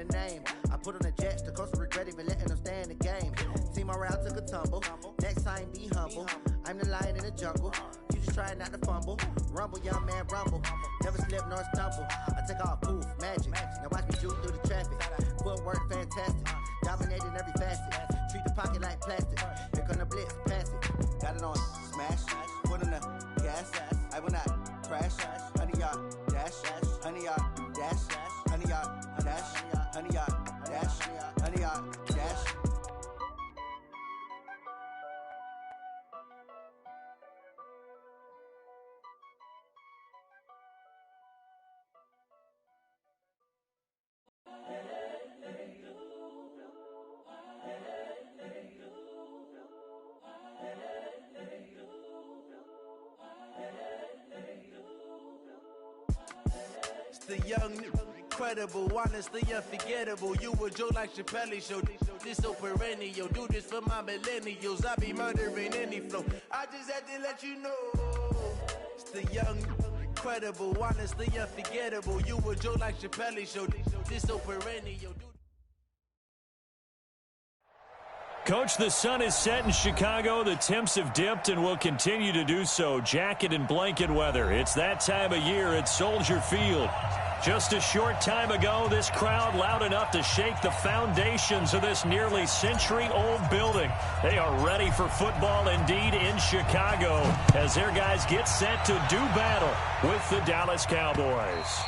the name. I put on the Jets, the coach regret even letting them stay in the game. Team morale took a tumble. Next time, be humble. I'm the lion in the jungle. You just trying not to fumble. Rumble, young man, rumble. Never slip nor stumble. I take off, poof, magic. Now watch me juke through the traffic. Footwork fantastic. Dominating every facet. Treat the pocket like plastic. Here come the blitz, pass it. Got it on smash. Put on the gas. I will not crash. Honey yard dash. Honey yard dash. Honey yard dash. Honey yard dash. Honey yard dash. The young, incredible, honestly unforgettable. You a Joe like Chappelle show. This so perennial. Do this for my millennials. I be murdering any flow. I just had to let you know. It's the young, incredible, honestly unforgettable. You a Joe like Chappelle show. This so perennial. Coach, the sun is set in Chicago. The temps have dipped and will continue to do so. Jacket and blanket weather. It's that time of year at Soldier Field. Just a short time ago, this crowd loud enough to shake the foundations of this nearly century-old building. They are ready for football indeed in Chicago as their guys get set to do battle with the Dallas Cowboys.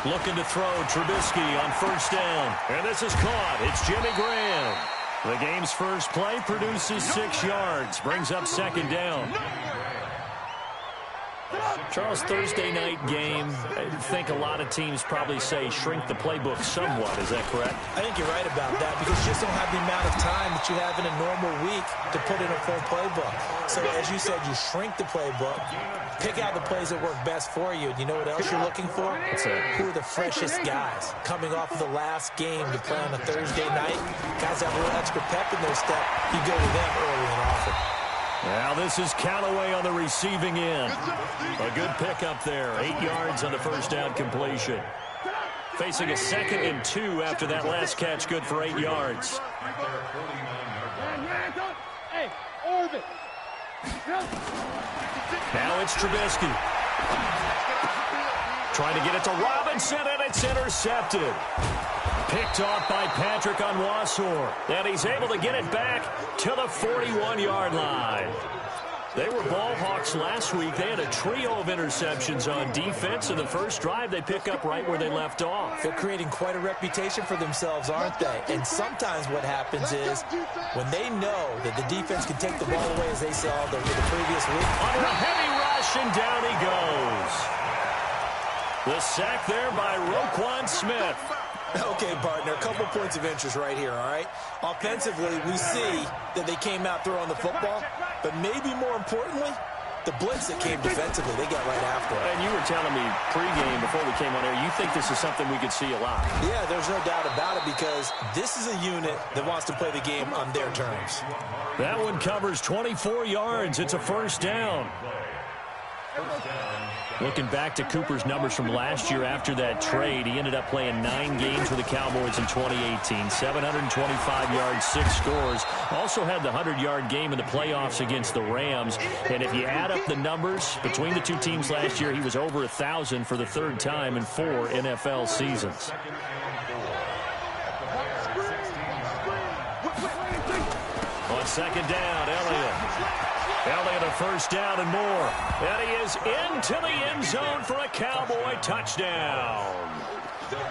Looking to throw, Trubisky on first down. And this is caught. It's Jimmy Graham. The game's first play produces 6 yards. Brings up second down. Charles, Thursday night game, I think a lot of teams probably say shrink the playbook somewhat. Is that correct? I think you're right about that because you just don't have the amount of time that you have in a normal week to put in a full playbook. So as you said, you shrink the playbook, pick out the plays that work best for you. And you know what else you're looking for? Who are the freshest guys coming off of the last game to play on a Thursday night? Guys that have a little extra pep in their step, you go to them early and often. Now this is Callaway on the receiving end. A good pickup there. 8 yards on the first down completion. Facing a 2nd and 2 after that last catch. Good for 8 yards. Now it's Trubisky. Trying to get it to Robinson, and it's intercepted. Picked off by Patrick on Wasor. And he's able to get it back to the 41-yard line. They were ball hawks last week. They had a trio of interceptions on defense. In the first drive, they pick up right where they left off. They're creating quite a reputation for themselves, aren't they? And sometimes what happens is when they know that the defense can take the ball away, as they saw the previous week. Under a heavy rush, and down he goes. The sack there by Roquan Smith. Okay, partner, a couple points of interest right here, all right? Offensively, we see that they came out throwing the football, but maybe more importantly, the blitz that came defensively, they got right after it. And you were telling me pregame before we came on air, you think this is something we could see a lot. Yeah, there's no doubt about it because this is a unit that wants to play the game on their terms. That one covers 24 yards. It's a first down. Looking back to Cooper's numbers from last year after that trade, he ended up playing 9 games for the Cowboys in 2018. 725 yards, 6 scores. Also had the 100-yard game in the playoffs against the Rams. And if you add up the numbers between the two teams last year, he was over 1,000 for the 3rd time in 4 NFL seasons. On second down, Elliott a first down and more. And he is into the end zone for a Cowboy touchdown.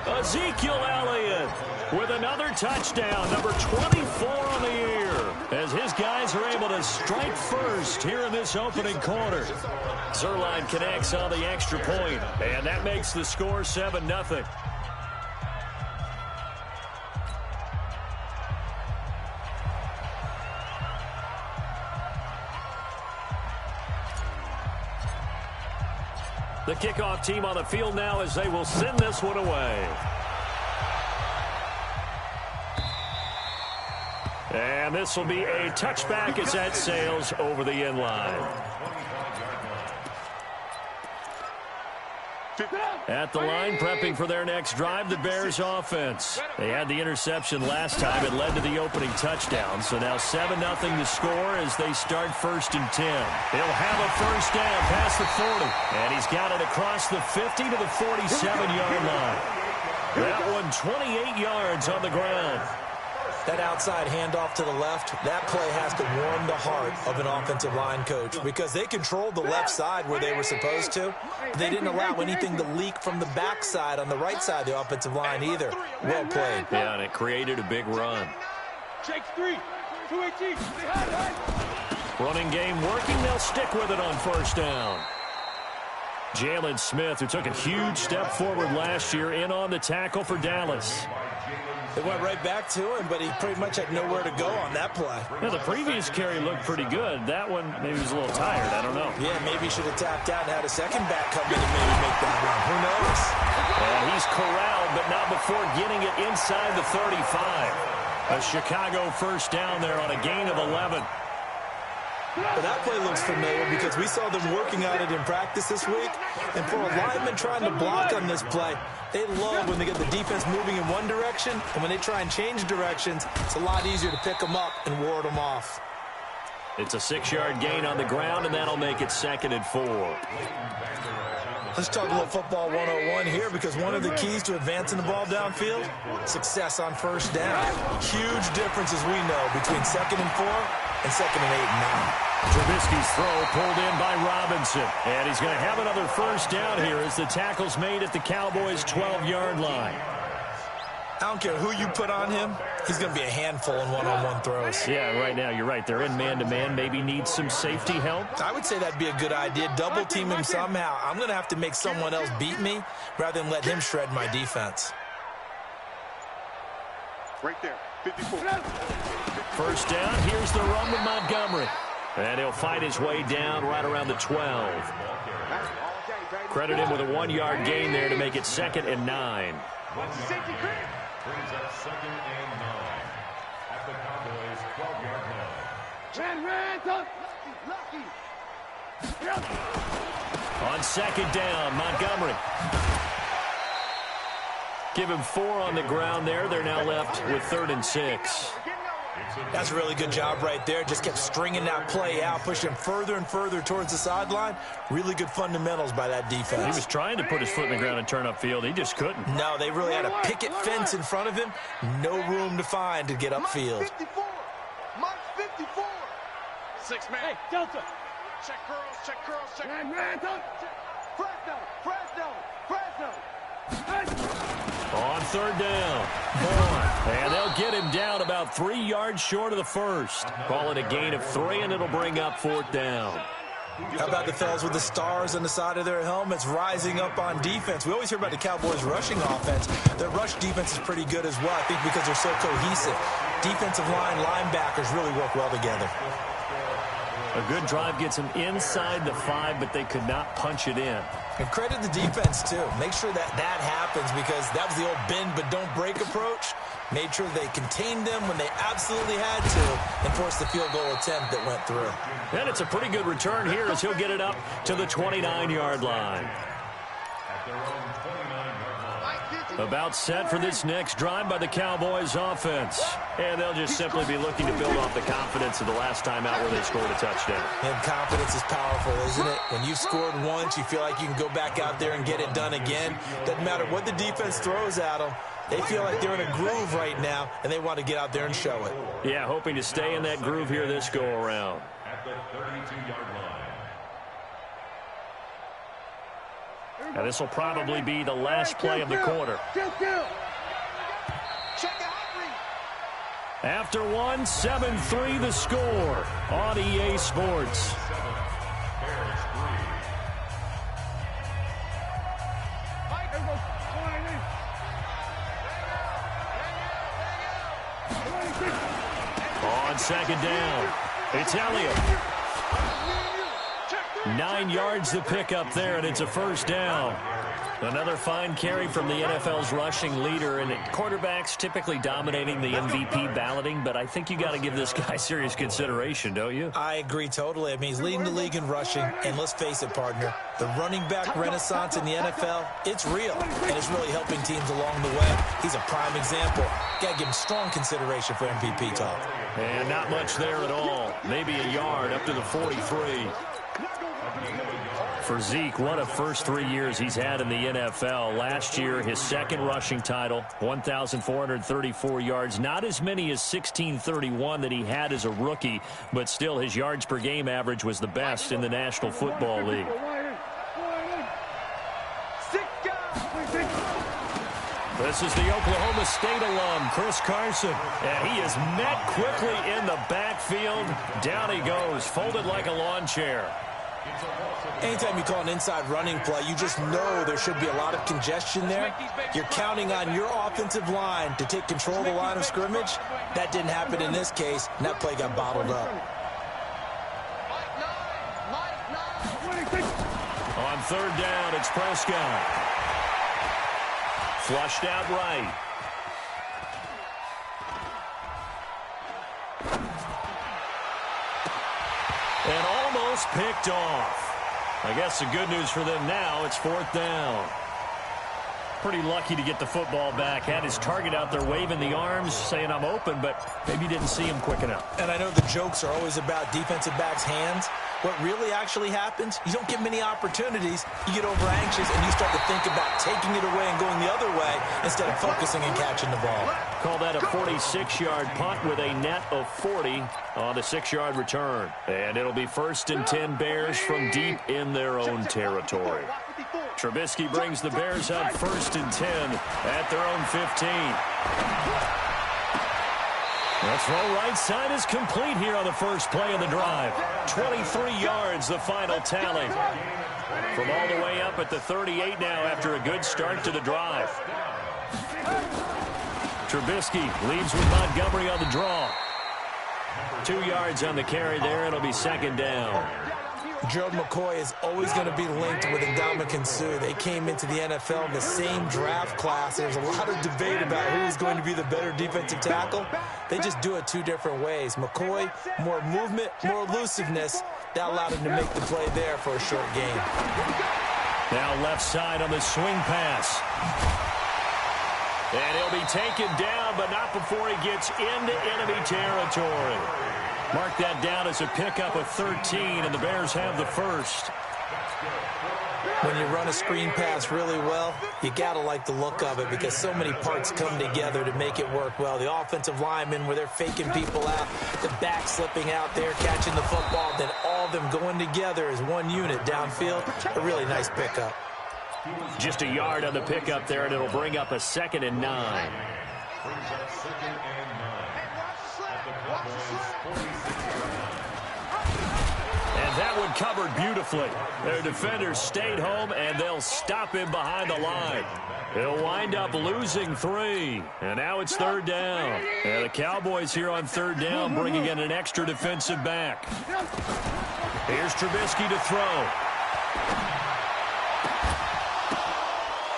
Ezekiel Elliott with another touchdown, number 24 on the year, as his guys are able to strike first here in this opening quarter. Zerline connects on the extra point, and that makes the score 7-0. The kickoff team on the field now as they will send this one away. And this will be a touchback as that sails over the end line. At the line, prepping for their next drive, the Bears offense. They had the interception last time. It led to the opening touchdown. So now 7-0 to score as they start 1st and 10. He'll have a first down past the 40. And he's got it across the 50 to the 47-yard line. That one 28 yards on the ground. That outside handoff to the left, that play has to warm the heart of an offensive line coach because they controlled the left side where they were supposed to. They didn't allow anything to leak from the backside on the right side of the offensive line either. Well played. Yeah, and it created a big run. Running game working. They'll stick with it on first down. Jalen Smith, who took a huge step forward last year, in on the tackle for Dallas. It went right back to him, but he pretty much had nowhere to go on that play. Yeah, the previous carry looked pretty good. That one, maybe he was a little tired. I don't know. Yeah, maybe he should have tapped out and had a second back come in and maybe make that run. Who knows? And he's corralled, but not before getting it inside the 35. A Chicago first down there on a gain of 11. Well, that play looks familiar because we saw them working on it in practice this week. And for a lineman trying to block on this play, they love when they get the defense moving in one direction. And when they try and change directions, it's a lot easier to pick them up and ward them off. It's a 6-yard gain on the ground, and that'll make it 2nd and 4. Let's talk a little football 101 here because one of the keys to advancing the ball downfield, success on first down. Huge difference, as we know, between 2nd and 4 and 2nd and 8 and 9. Trubisky's throw pulled in by Robinson. And he's going to have another first down here as the tackle's made at the Cowboys' 12-yard line. I don't care who you put on him. He's going to be a handful in one-on-one throws. Yeah, right now, you're right. They're in man-to-man. Maybe needs some safety help. I would say that'd be a good idea. Double team him somehow. I'm going to have to make someone else beat me rather than let him shred my defense. Right there, 54. First down. Here's the run with Montgomery. And he'll fight his way down right around the 12. Credit him with a 1-yard gain there to make it 2nd and 9. Brings up 2nd and 9 at the Cowboys' 12-yard line. On 2nd down, Montgomery. Give him 4 on the ground there. They're now left with 3rd and 6. That's a really good job right there. Just kept stringing that play out, pushing further and further towards the sideline. Really good fundamentals by that defense. He was trying to put his foot in the ground and turn upfield. He just couldn't. No, they really had a picket fence in front of him. No room to find to get upfield. 54. Mark 54. 6-man. Hey, Delta. Check curls, check curls, check. Fresno. On 3rd down. And they'll get him down about 3 yards short of the first. Call it a gain of 3, and it'll bring up 4th down. How about the fellas with the stars on the side of their helmets rising up on defense? We always hear about the Cowboys' rushing offense. Their rush defense is pretty good as well, I think, because they're so cohesive. Defensive line, linebackers really work well together. A good drive gets them inside the 5, but they could not punch it in. And credit the defense, too. Make sure that happens because that was the old bend but don't break approach. Made sure they contained them when they absolutely had to and forced the field goal attempt that went through. And it's a pretty good return here as he'll get it up to the 29-yard line. About set for this next drive by the Cowboys offense. And they'll just simply be looking to build off the confidence of the last time out where they scored a touchdown. And confidence is powerful, isn't it? When you've scored once, you feel like you can go back out there and get it done again. Doesn't matter what the defense throws at them. They feel like they're in a groove right now, and they want to get out there and show it. Yeah, hoping to stay in that groove here this go-around. At the 32-yard line. Now, this will probably be the last play of the quarter. After one, 7-3 the score on EA Sports. On 2nd down, it's Elliott. 9 yards to pick up there, and it's a first down. Another fine carry from the NFL's rushing leader, and quarterbacks typically dominating the MVP balloting, but I think you got to give this guy serious consideration, don't you? I agree totally. I mean, he's leading the league in rushing, and let's face it, partner, the running back renaissance in the NFL, it's real, and it's really helping teams along the way. He's a prime example. Got to give him strong consideration for MVP talk. And not much there at all. Maybe a yard up to the 43. For Zeke, what a first 3 years he's had in the NFL. Last year, his second rushing title, 1,434 yards. Not as many as 1,631 that he had as a rookie, but still his yards per game average was the best in the National Football League. This is the Oklahoma State alum, Chris Carson. And he is met quickly in the backfield. Down he goes, folded like a lawn chair. Anytime you call an inside running play, you just know there should be a lot of congestion there. You're counting on your offensive line to take control of the line of scrimmage. That didn't happen in this case, and that play got bottled up. On third down, it's Prescott. Flushed out right. And almost picked off. I guess the good news for them now, it's fourth down. Pretty lucky to get the football back. Had his target out there waving the arms, saying I'm open, but maybe didn't see him quick enough. And I know the jokes are always about defensive backs' hands. What really actually happens, you don't get many opportunities. You get over anxious, and you start to think about taking it away and going the other way instead of focusing and catching the ball. Call that a 46-yard punt with a net of 40 on the 6-yard return. And it'll be 1st and 10 Bears from deep in their own territory. Trubisky brings the Bears up 1st and 10 at their own 15. The throw right side is complete here on the first play of the drive. 23 yards, the final tally. From all the way up at the 38 now after a good start to the drive. Trubisky leaves with Montgomery on the draw. 2 yards on the carry there. It'll be 2nd down. Gerald McCoy is always going to be linked with Ndamukong Suh. They came into the NFL in the same draft class. There's a lot of debate about who's going to be the better defensive tackle. They just do it 2 different ways. McCoy, more movement, more elusiveness. That allowed him to make the play there for a short gain. Now left side on the swing pass. And he'll be taken down, but not before he gets into enemy territory. Mark that down as a pickup of 13, and the Bears have the first. When you run a screen pass really well, you got to like the look of it because so many parts come together to make it work well. The offensive linemen, where they're faking people out, the back slipping out there, catching the football, then all of them going together as one unit downfield. A really nice pickup. Just a yard on the pickup there, and it'll bring up a 2nd and 9. And that one covered beautifully. Their defenders stayed home, and they'll stop him behind the line. He'll wind up losing 3. And now it's 3rd down. And the Cowboys here on 3rd down bringing in an extra defensive back. Here's Trubisky to throw.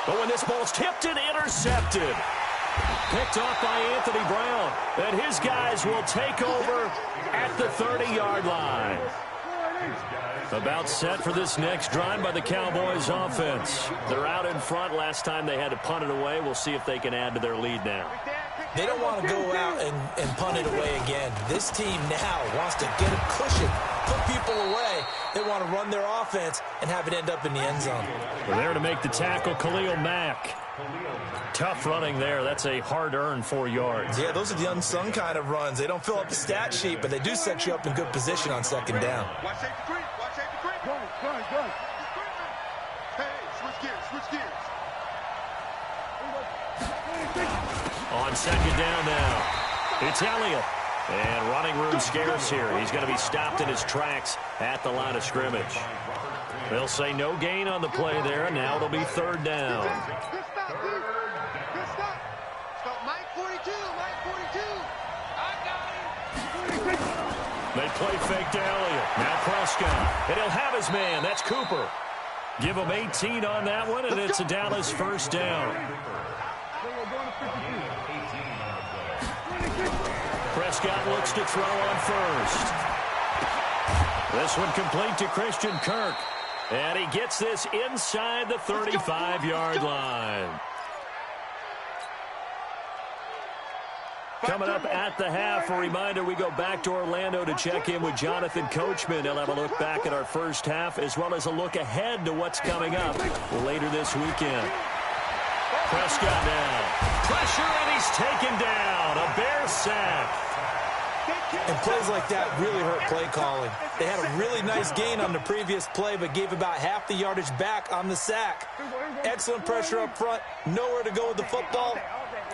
But when this ball's tipped and intercepted. Picked off by Anthony Brown. And his guys will take over at the 30-yard line. About set for this next drive by the Cowboys offense. They're out in front. Last time they had to punt it away. We'll see if they can add to their lead now. They don't want to go out and punt it away again. This team now wants to get a cushion, put people away. They want to run their offense and have it end up in the end zone. We're there to make the tackle, Khalil Mack. Tough running there. That's a hard-earned 4 yards. Yeah, those are the unsung kind of runs. They don't fill up the stat sheet, but they do set you up in good position on 2nd down. Watch safety creep. Watch safety creep. Go. Hey, switch gears. On 2nd down now, it's Elliott. And running room scarce here. He's going to be stopped in his tracks at the line of scrimmage. They'll say no gain on the play there. Now it'll be 3rd down. Good stop. Stop Mike 42. I got him. They play fake to Elliott. Now Prescott. And he'll have his man. That's Cooper. Give him 18 on that one, and it's a Dallas first down. Prescott looks to throw on first. This one complete to Christian Kirk. And he gets this inside the 35-yard line. Coming up at the half, a reminder, we go back to Orlando to check in with Jonathan Coachman. He'll have a look back at our first half as well as a look ahead to what's coming up later this weekend. Prescott now. Pressure, and he's taken down. A Bear sack. And plays like that really hurt play calling. They had a really nice gain on the previous play, but gave about half the yardage back on the sack. Excellent pressure up front. Nowhere to go with the football.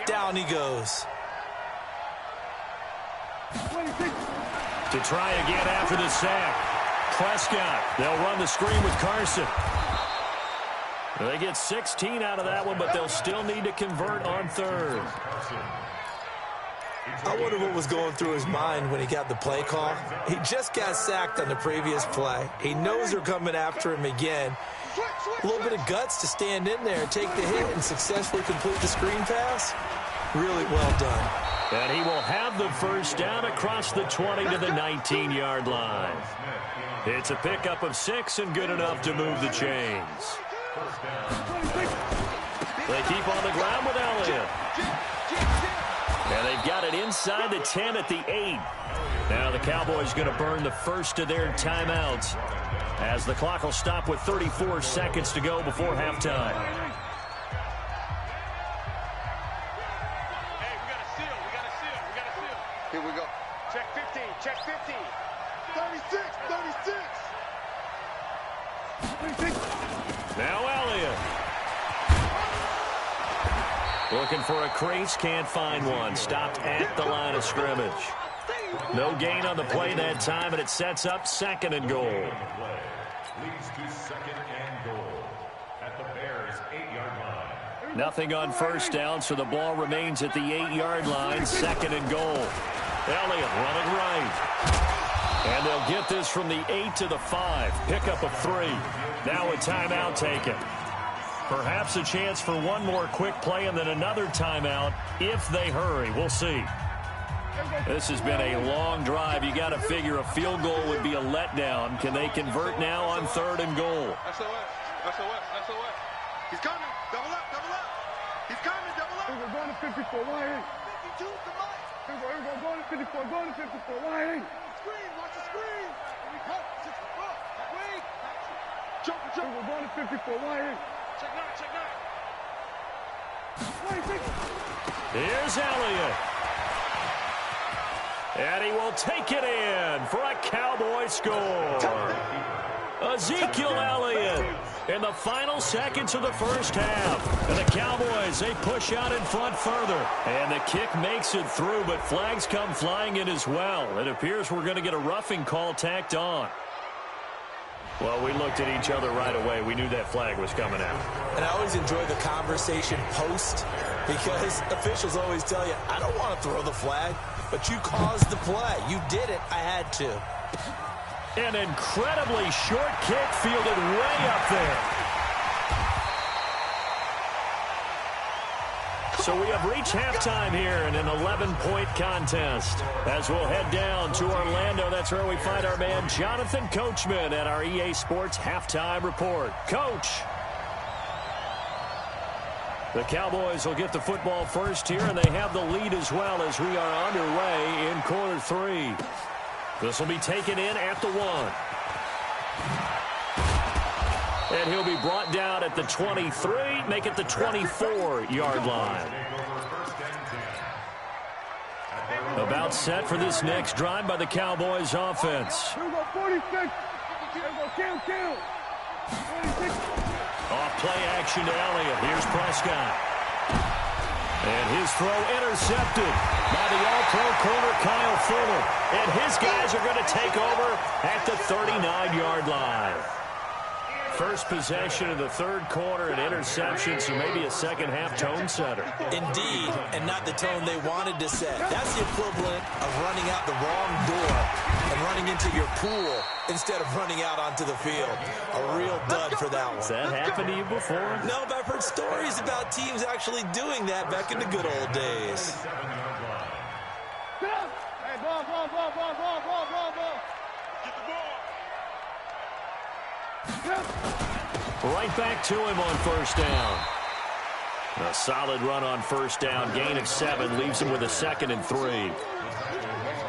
Down he goes. To try again after the sack. Prescott. They'll run the screen with Carson. They get 16 out of that one, but they'll still need to convert on third. I wonder what was going through his mind when he got the play call. He just got sacked on the previous play. He knows they're coming after him again. A little bit of guts to stand in there, take the hit, and successfully complete the screen pass. Really well done. And he will have the first down across the 20 to the 19-yard line. It's a pickup of 6 and good enough to move the chains. They keep on the ground with Elliott. And they've got it inside the 10 at the 8. Now the Cowboys going to burn the first of their timeouts as the clock will stop with 34 seconds to go before halftime. Hey, we got a seal. We got a seal. We got a seal. Here we go. Check 15. Check 15. 36. 36. Now Elliott. Looking for a crease, can't find one. Stopped at the line of scrimmage. No gain on the play that time, and it sets up 2nd and goal. Leads to 2nd and goal at the Bears' 8-yard line. Nothing on first down, so the ball remains at the 8-yard line, 2nd and goal. Elliott running right. And they'll get this from the 8 to the 5. Pickup of 3. Now a timeout taken. Perhaps a chance for one more quick play and then another timeout if they hurry. We'll see. This has been a long drive. You got to figure a field goal would be a letdown. Can they convert now on 3rd and goal? SOS. He's coming. Double up. He's coming. Double up. We're going to 54. Why ain't? 52 to Mike. We're going to 54. Going to 54. Why ain't? Screen. Watch the screen. Wait. Jump. We're going to 54. Why ain't? Check 9. Here's Elliott. And he will take it in for a Cowboy score. Ezekiel Elliott in the final seconds of the first half. And the Cowboys, they push out in front further. And the kick makes it through, but flags come flying in as well. It appears we're going to get a roughing call tacked on. Well, we looked at each other right away. We knew that flag was coming out. And I always enjoy the conversation post because officials always tell you, I don't want to throw the flag, but you caused the play. You did it. I had to. An incredibly short kick fielded way up there. So we have reached halftime here in an 11-point contest. As we'll head down to Orlando, that's where we find our man Jonathan Coachman at our EA Sports Halftime Report. Coach. The Cowboys will get the football first here, and they have the lead as well as we are underway in quarter 3. This will be taken in at the 1. And he'll be brought down at the 23, make it the 24-yard line. About set for this next drive by the Cowboys offense. Here we go, 46. Here we go, count. 46. Off play action to Elliott. Here's Prescott. And his throw intercepted by the all-pro corner Kyle Fuller. And his guys are going to take over at the 39-yard line. First possession of the third quarter, an interception, so maybe a second-half tone setter. Indeed, and not the tone they wanted to set. That's the equivalent of running out the wrong door and running into your pool instead of running out onto the field. A real dud for that one. Has that happened to you before? No, but I've heard stories about teams actually doing that back in the good old days. Hey, ball. Get the ball. Right back to him on first down. A solid run on first down. Gain of 7 leaves him with a 2nd and 3.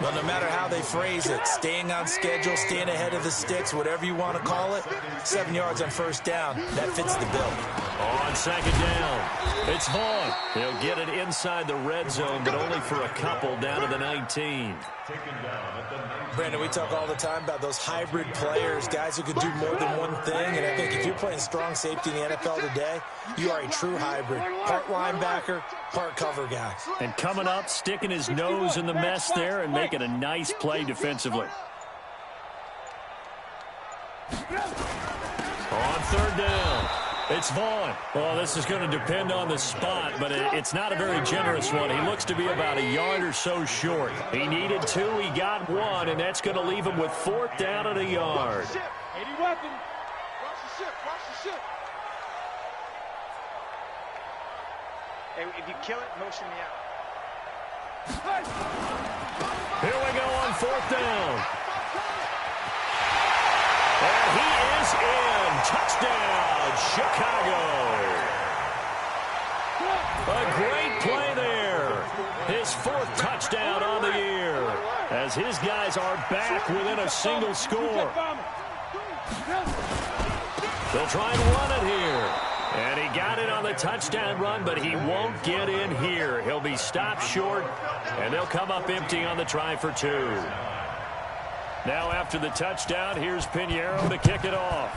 Well, no matter how they phrase it, staying on schedule, staying ahead of the sticks, whatever you want to call it, 7 yards on first down, that fits the bill. On second down, it's Vaughn. He'll get it inside the red zone, but only for a couple down to the 19. Brandon, we talk all the time about those hybrid players, guys who can do more than one thing, and I think if you're playing strong safety in the NFL today, you are a true hybrid. Part linebacker, part cover guy. And coming up, sticking his nose in the mess there and making a nice play defensively. On third down, it's Vaughn. Well, this is going to depend on the spot, but it's not a very generous one. He looks to be about a yard or so short. He needed 2, he got 1, and that's going to leave him with 4th down and a yard. 80 weapon. Watch the ship. Hey, if you kill it, motion me out. Here we go on 4th down. And he is in. Touchdown, Chicago. A great play there. His 4th touchdown on the year as his guys are back within a single score. They'll try and run it here. And he got it on the touchdown run, but he won't get in here. He'll be stopped short, and they'll come up empty on the try for 2. Now after the touchdown, here's Pinheiro to kick it off.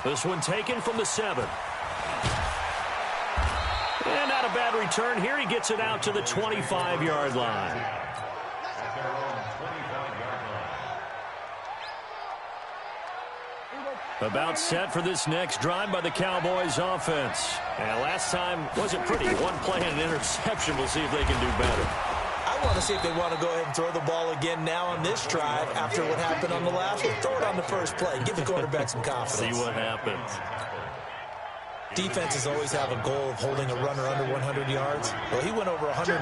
This one taken from the 7. And not a bad return here. He gets it out to the 25-yard line. About set for this next drive by the Cowboys offense. And last time wasn't pretty. One play and an interception. We'll see if they can do better. I want to see if they want to go ahead and throw the ball again now on this drive after what happened on the last one. Throw it on the first play. Give the quarterback some confidence. See what happens. Defenses always have a goal of holding a runner under 100 yards. Well, he went over 150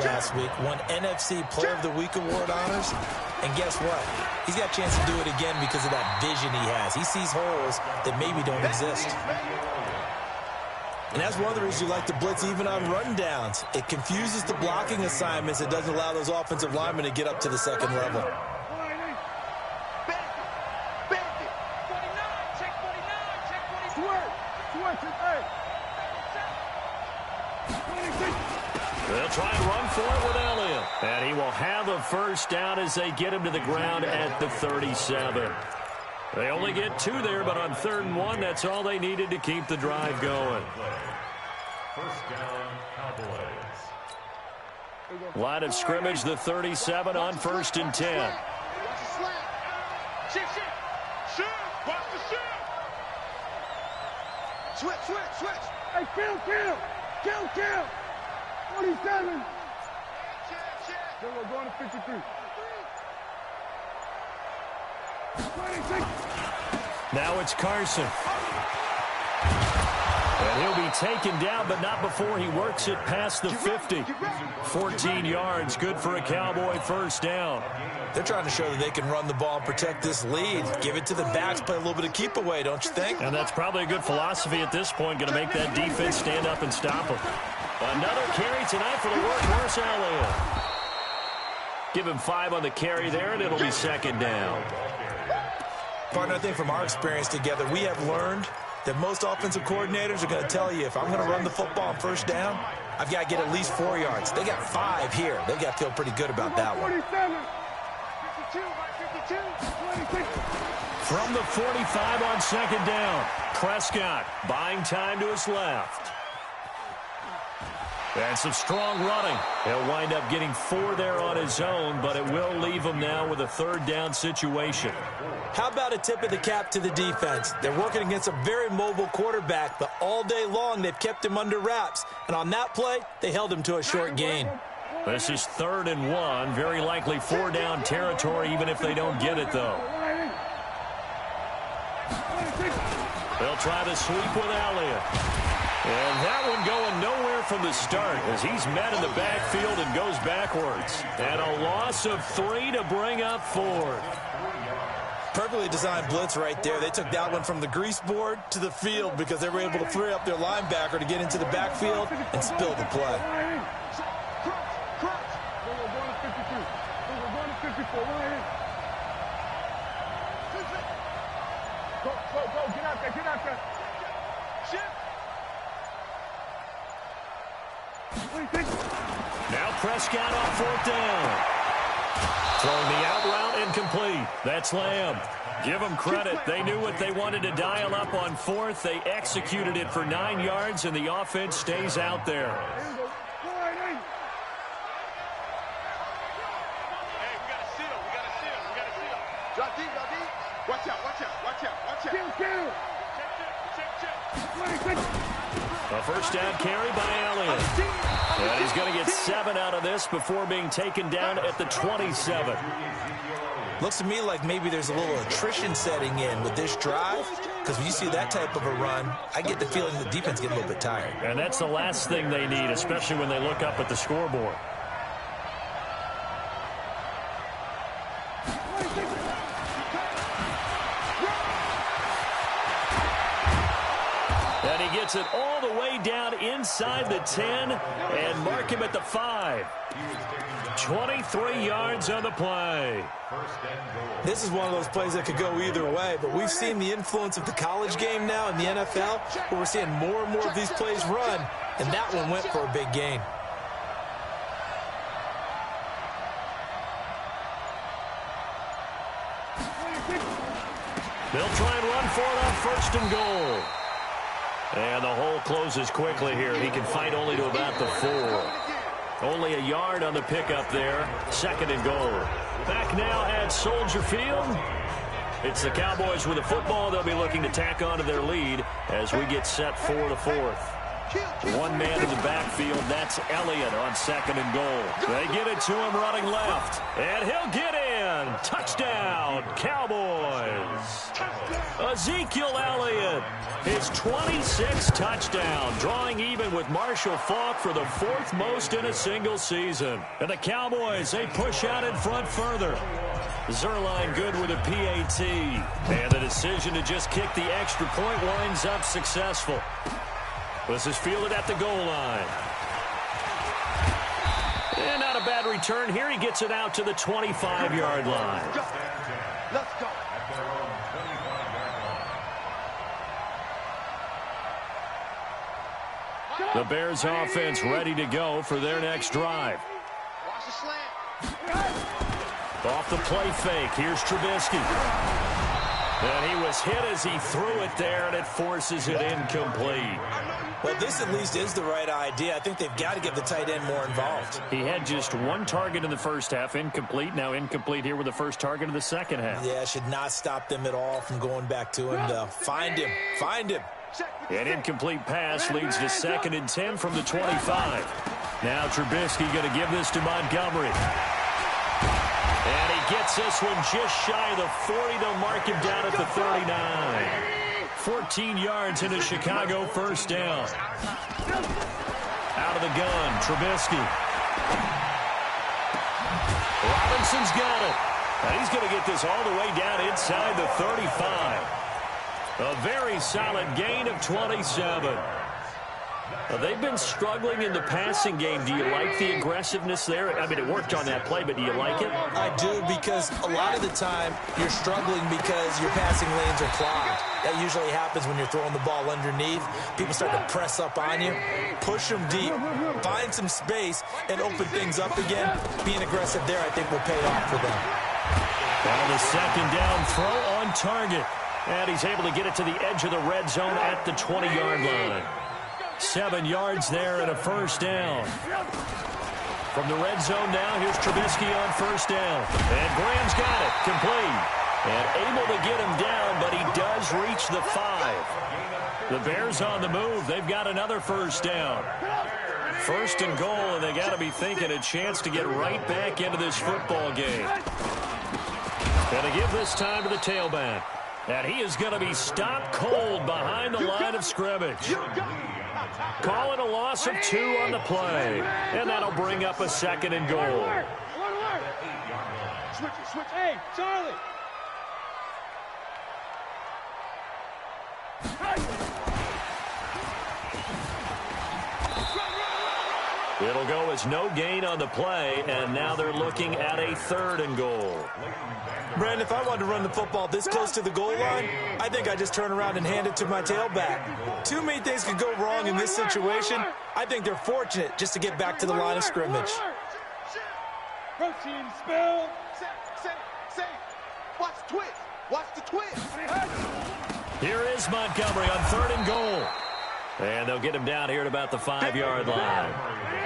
last week, won NFC Player of the Week award honors. And guess what? He's got a chance to do it again because of that vision he has. He sees holes that maybe don't exist. And that's one of the reasons you like to blitz even on run downs. It confuses the blocking assignments. It doesn't allow those offensive linemen to get up to the second level. They'll try and run for it with Elliott. And he will have a first down as they get him to the ground at the 37. They only get 2 there, but on 3rd and 1, that's all they needed to keep the drive going. First down, Cowboys. Line of scrimmage, the 37 on 1st and 10. Shit. Watch the shit. Switch. Hey, kill. 47. Then we're going to 53. 26. Now it's Carson. And he'll be taken down, but not before he works it past the 50. 14 yards, good for a Cowboy first down. They're trying to show that they can run the ball and protect this lead. Give it to the backs, play a little bit of keep away, don't you think? And that's probably a good philosophy at this point, going to make that defense stand up and stop them. Another carry tonight for the workhorse Elliott. Give him 5 on the carry there, and it'll be 2nd down. Partner, I think from our experience together, we have learned that most offensive coordinators are going to tell you, if I'm going to run the football on first down, I've got to get at least 4 yards. They got 5 here. They've got to feel pretty good about that one. 47. 52. From the 45 on 2nd down, Prescott buying time to his left. And some strong running. He'll wind up getting 4 there on his own, but it will leave him now with a 3rd down situation. How about a tip of the cap to the defense? They're working against a very mobile quarterback, but all day long they've kept him under wraps. And on that play, they held him to a short gain. This is 3rd and 1. Very likely 4 down territory, even if they don't get it, though. They'll try to sweep with Elliott. And that one going nowhere from the start as he's met in the backfield and goes backwards. And a loss of 3 to bring up 4th. Perfectly designed blitz right there. They took that one from the grease board to the field because they were able to free up their linebacker to get into the backfield and spill the play. Go, get out there. Shift. Now Prescott on 4th down. Throwing the out route incomplete. That's Lamb. Give them credit. They knew what they wanted to dial up on 4th. They executed it for 9 yards, and the offense stays out there. Drop deep. Watch out. A 1st down carry by Elliott. And he's going to get 7 out of this before being taken down at the 27. Looks to me like maybe there's a little attrition setting in with this drive, because when you see that type of a run, I get the feeling the defense gets a little bit tired. And that's the last thing they need, especially when they look up at the scoreboard. And he gets it all the way down inside the 10 and mark him at the 5. 23 yards on the play. This is one of those plays that could go either way, but we've seen the influence of the college game now in the NFL, where we're seeing more and more of these plays run, and that one went for a big gain. They'll try and run for it on 1st and goal. And the hole closes quickly here. He can fight only to about the 4. Only a yard on the pickup there. 2nd and goal. Back now at Soldier Field. It's the Cowboys with the football. They'll be looking to tack on to their lead as we get set for the 4th. 1 man in the backfield. That's Elliott on 2nd and goal. They get it to him running left. And he'll get in. Touchdown, Cowboys. Ezekiel Elliott, his 26th touchdown, drawing even with Marshall Faulk for the 4th most in a single season. And the Cowboys, they push out in front further. Zerline good with a PAT. And the decision to just kick the extra point winds up successful. This is fielded at the goal line. And not a bad return here. He gets it out to the 25-yard line. Let's go. The Bears offense ready to go for their next drive. Watch the slant. Off the play fake. Here's Trubisky. And he was hit as he threw it there, and it forces it incomplete. Well, this at least is the right idea. I think they've got to get the tight end more involved. He had just 1 target in the first half, incomplete. Now incomplete here with the first target of the second half. Yeah, should not stop them at all from going back to him, though. Find him. An incomplete pass leads to 2nd and 10 from the 25. Now Trubisky going to give this to Montgomery. And he gets this one just shy of the 40. They'll mark him down at the 39. 14 yards into Chicago, 1st down. Out of the gun, Trubisky. Robinson's got it. And he's going to get this all the way down inside the 35. A very solid gain of 27. They've been struggling in the passing game. Do you like the aggressiveness there? I mean, it worked on that play, but do you like it? I do, because a lot of the time you're struggling because your passing lanes are clogged. That usually happens when you're throwing the ball underneath. People start to press up on you. Push them deep. Find some space and open things up again. Being aggressive there, I think, will pay off for them. On the 2nd down throw on target. And he's able to get it to the edge of the red zone at the 20-yard line. 7 yards there and a first down. From the red zone now, here's Trubisky on first down. And Graham's got it, complete. And able to get him down, but he does reach the 5. The Bears on the move. They've got another first down. First and goal, and they got to be thinking a chance to get right back into this football game. Going to give this time to the tailback. And he is going to be stopped cold behind the line of scrimmage. Call it a loss of 2 on the play. And that'll bring up a second and goal. Switch it, switch. Hey, Charlie. It'll go as no gain on the play, and now they're looking at a third and goal. Brandon, if I wanted to run the football this close to the goal line, I think I'd just turn around and hand it to my tailback. Too many things could go wrong in this situation. I think they're fortunate just to get back to the line of scrimmage. Protein spill. Say. Watch the twist. Watch the twist. Here is Montgomery on third and goal. And they'll get him down here at about the 5-yard line.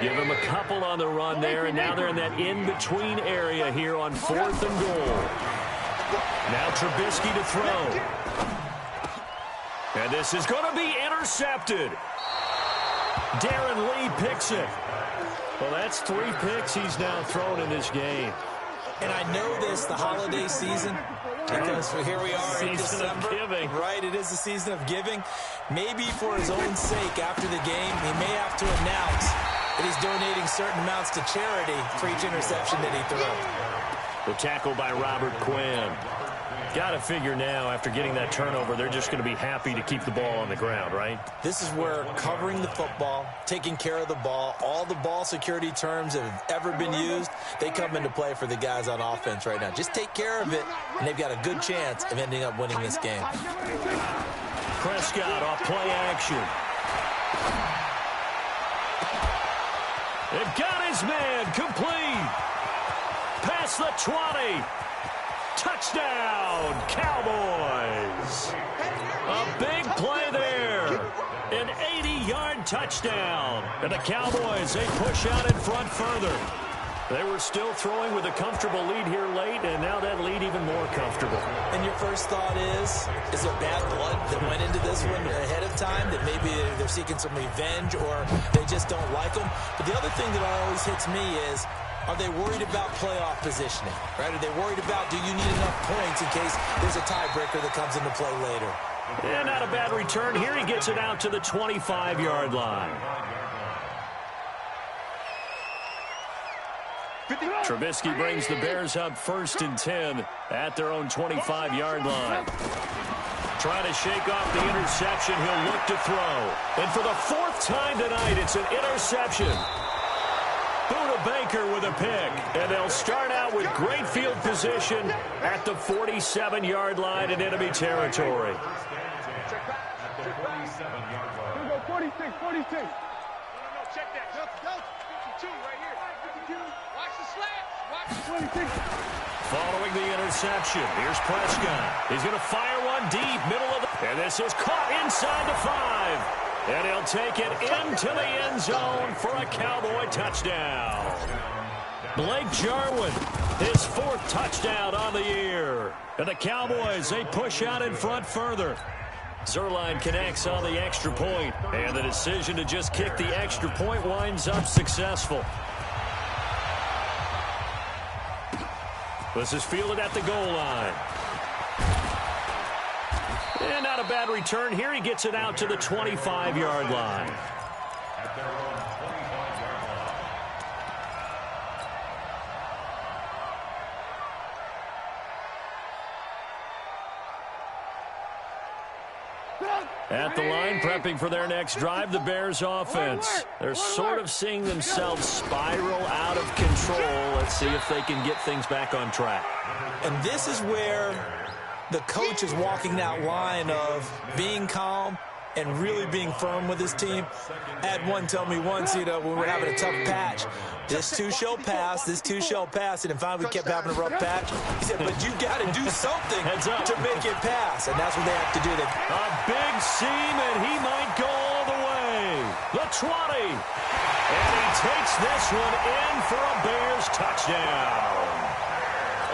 Give him a couple on the run there, and now they're in that in-between area here on fourth and goal. Now Trubisky to throw. And this is going to be intercepted. Darren Lee picks it. Well, that's 3 picks he's now thrown in this game. And I know this, the holiday season, because here we are in December. Season of giving. Right, it is the season of giving. Maybe for his own sake after the game, he may have to announce that he's donating certain amounts to charity for each interception that he threw. The tackle by Robert Quinn. Got to figure now, after getting that turnover, they're just going to be happy to keep the ball on the ground, right? This is where covering the football, taking care of the ball, all the ball security terms that have ever been used, they come into play for the guys on offense right now. Just take care of it, and they've got a good chance of ending up winning this game. Prescott off play action. They've got his man complete. Past the 20. Touchdown, Cowboys. A big play there. An 80-yard touchdown. And the Cowboys, they push out in front further. They were still throwing with a comfortable lead here late, and now that lead even more comfortable. And your first thought is there bad blood that went into this one ahead of time, that maybe they're seeking some revenge or they just don't like them? But the other thing that always hits me is, are they worried about playoff positioning, right? Are they worried about, do you need enough points in case there's a tiebreaker that comes into play later? Yeah, not a bad return. Here he gets it out to the 25-yard line. Trubisky brings the Bears up 1st and 10 at their own 25-yard line. Trying to shake off the interception. He'll look to throw. And for the 4th time tonight, it's an interception. Buda Baker with a pick. And they'll start out with great field position at the 47-yard line in enemy territory. Here we go, 46. No, check that. Go. 52 right here. 52. Watch the slats. Watch the 26. Following the interception, here's Prescott. He's going to fire one deep, middle of the... And this is caught inside the 5. And he'll take it into the end zone for a Cowboy touchdown. Blake Jarwin, his 4th touchdown on the year. And the Cowboys, they push out in front further. Zerline connects on the extra point, and the decision to just kick the extra point winds up successful. This is fielded at the goal line. And not a bad return. Here he gets it out to the 25-yard line. At the line, prepping for their next drive, the Bears offense. They're sort of seeing themselves spiral out of control. Let's see if they can get things back on track. And this is where the coach is walking that line of being calm and really being firm with his team. I had one tell me once, when we're having a tough patch, this too shall pass, this too shall pass, and finally we kept having a rough patch. He said, but you got to do something to make it pass, and that's what they have to do. A big seam, and he might go all the way. the 20. And he takes this one in for a Bears touchdown.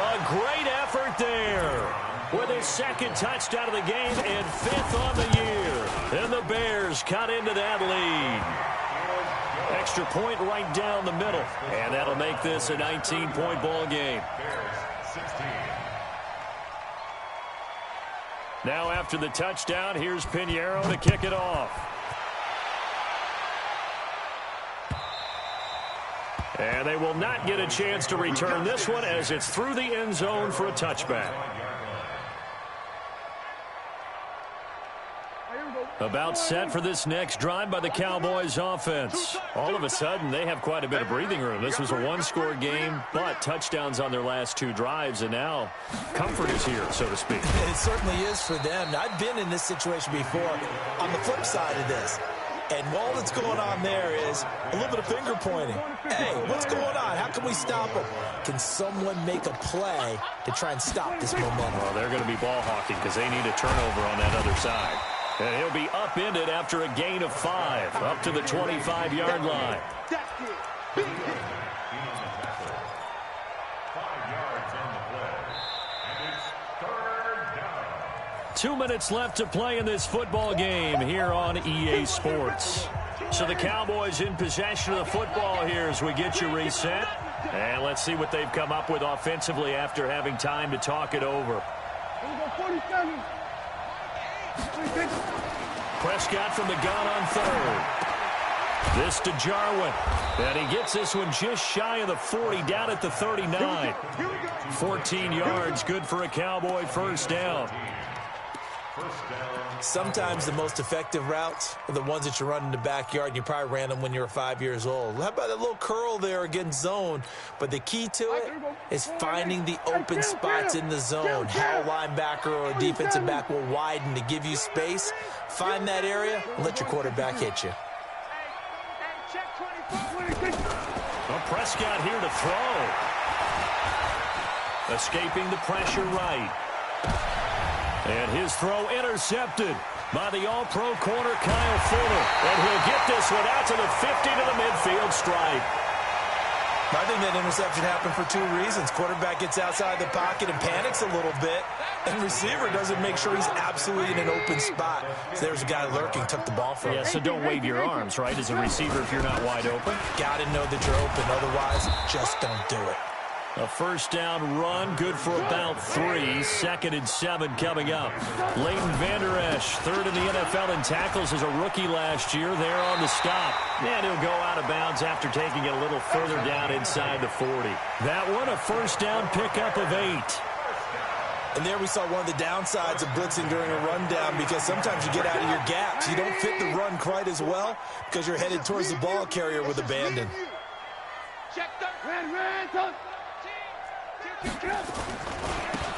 A great effort there with his second touchdown of the game and 5th on the year. And the Bears cut into that lead. Extra point right down the middle. And that'll make this a 19-point ball game. Now after the touchdown, here's Pinheiro to kick it off. And they will not get a chance to return this one as it's through the end zone for a touchback. About set for this next drive by the Cowboys offense. All of a sudden, they have quite a bit of breathing room. This was a one-score game, but touchdowns on their last 2 drives, and now comfort is here, so to speak. It certainly is for them. I've been in this situation before on the flip side of this. And all that's going on there is a little bit of finger pointing. Hey, what's going on? How can we stop them? Can someone make a play to try and stop this momentum? Well, they're going to be ball hawking because they need a turnover on that other side. And he'll be upended after a gain of 5, up to the 25-yard line. 5 yards on the play. And it's 3rd down. 2 minutes left to play in this football game here on EA Sports. So the Cowboys in possession of the football here as we get you reset. And let's see what they've come up with offensively after having time to talk it over. Prescott from the gun on 3rd. This to Jarwin. And he gets this one just shy of the 40, down at the 39. 14 yards, good for a Cowboy first down. Sometimes the most effective routes are the ones that you run in the backyard, and you probably ran them when you were 5 years old. How about that little curl there against zone? But the key to it is finding the open spots in the zone. How a linebacker or a defensive back will widen to give you space. Find that area and let your quarterback hit you. Well, Prescott here to throw. Escaping the pressure right. And his throw intercepted by the all-pro corner Kyle Fuller. And he'll get this one out to the 50 to the midfield stripe. I think that interception happened for 2 reasons. Quarterback gets outside the pocket and panics a little bit. And receiver doesn't make sure he's absolutely in an open spot. So there's a guy lurking, took the ball from him. Yeah, so don't wave your arms, right, as a receiver if you're not wide open. Got to know that you're open. Otherwise, just don't do it. A first down run, good for about 3. 2nd and 7 coming up. Leighton Vander Esch, 3rd in the NFL in tackles as a rookie last year. There on the stop. And he'll go out of bounds after taking it a little further down inside the 40. That one, a first down pickup of 8. And there we saw one of the downsides of blitzing during a rundown, because sometimes you get out of your gaps. You don't fit the run quite as well because you're headed towards the ball carrier with abandon.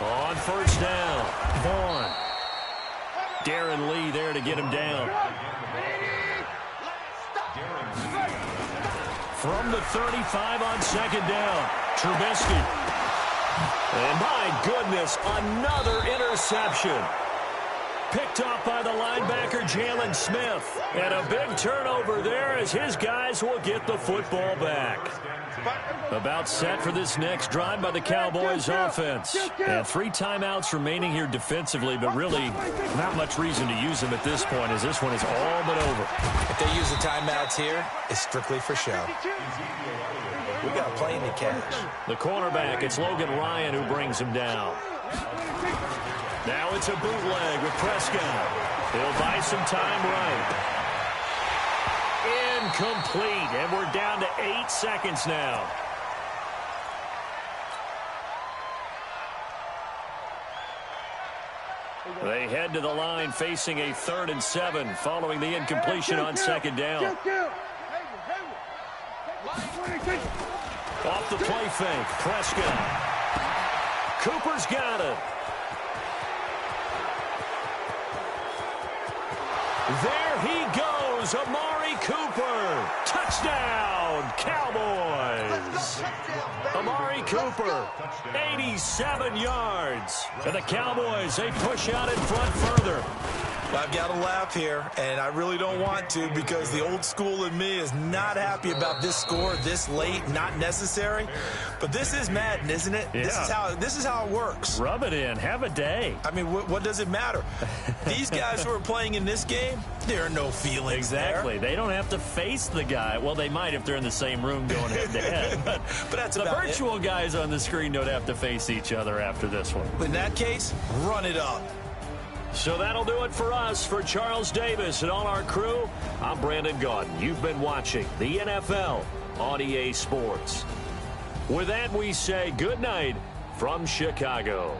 On first down, Vaughn. Darren Lee there to get him down. From the 35 on 2nd down, Trubisky. And my goodness, another interception. Picked off by the linebacker, Jalen Smith. And a big turnover there as his guys will get the football back. About set for this next drive by the Cowboys offense. And 3 timeouts remaining here defensively, but really not much reason to use them at this point as this one is all but over. If they use the timeouts here, it's strictly for show. We got a plane to catch. The cornerback, it's Logan Ryan who brings him down. Now it's a bootleg with Prescott. He'll buy some time right. Incomplete, and we're down to 8 seconds now. They head to the line facing a 3rd and 7 following the incompletion on 2nd down. Off the play fake, Prescott. Cooper's got it. There he goes, Amari Cooper. Touchdown, Cowboys. Amari Cooper, 87 yards. And the Cowboys, they push out in front further. I've got to laugh here, and I really don't want to because the old school in me is not happy about this score this late, not necessary. But this is Madden, isn't it? Yeah. This is how it works. Rub it in. Have a day. I mean, what does it matter? These guys who are playing in this game, there are no feelings Exactly. there. They don't have to face the guy. Well, they might if they're in the same room going head-to-head. But that's the about virtual guys on the screen don't have to face each other after this one. In that case, run it up. So that'll do it for us. For Charles Davis and all our crew, I'm Brandon Gaudin. You've been watching the NFL on EA Sports. With that, we say good night from Chicago.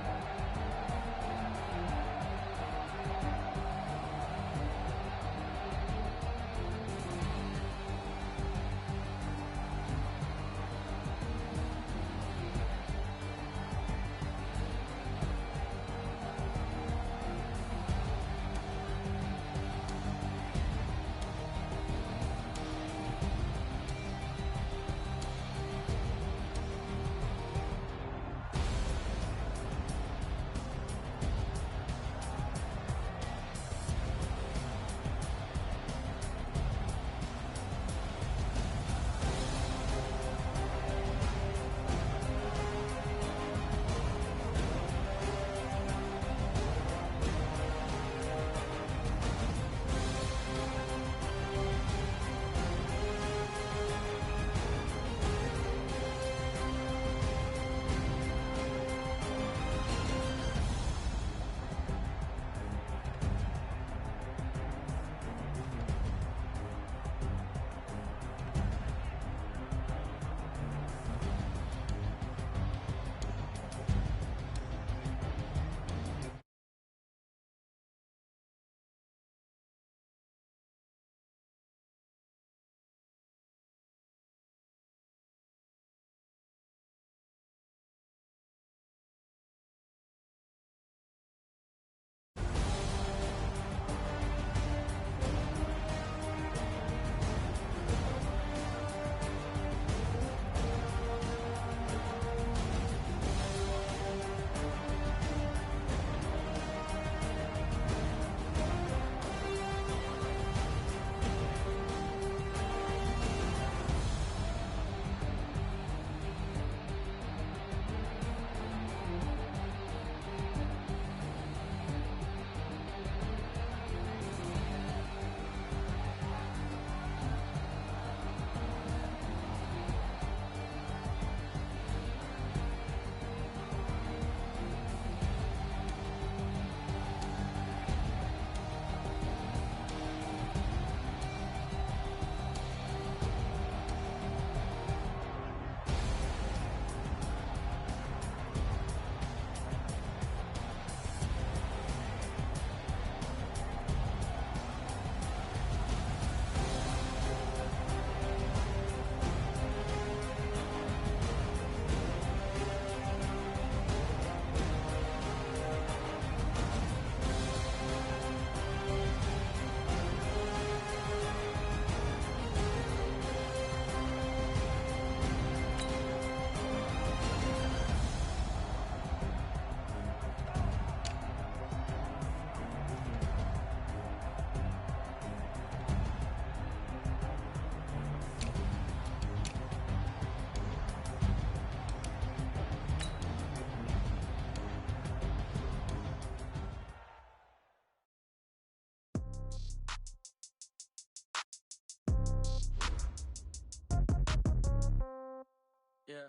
Yeah.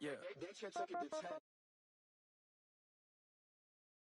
Yeah.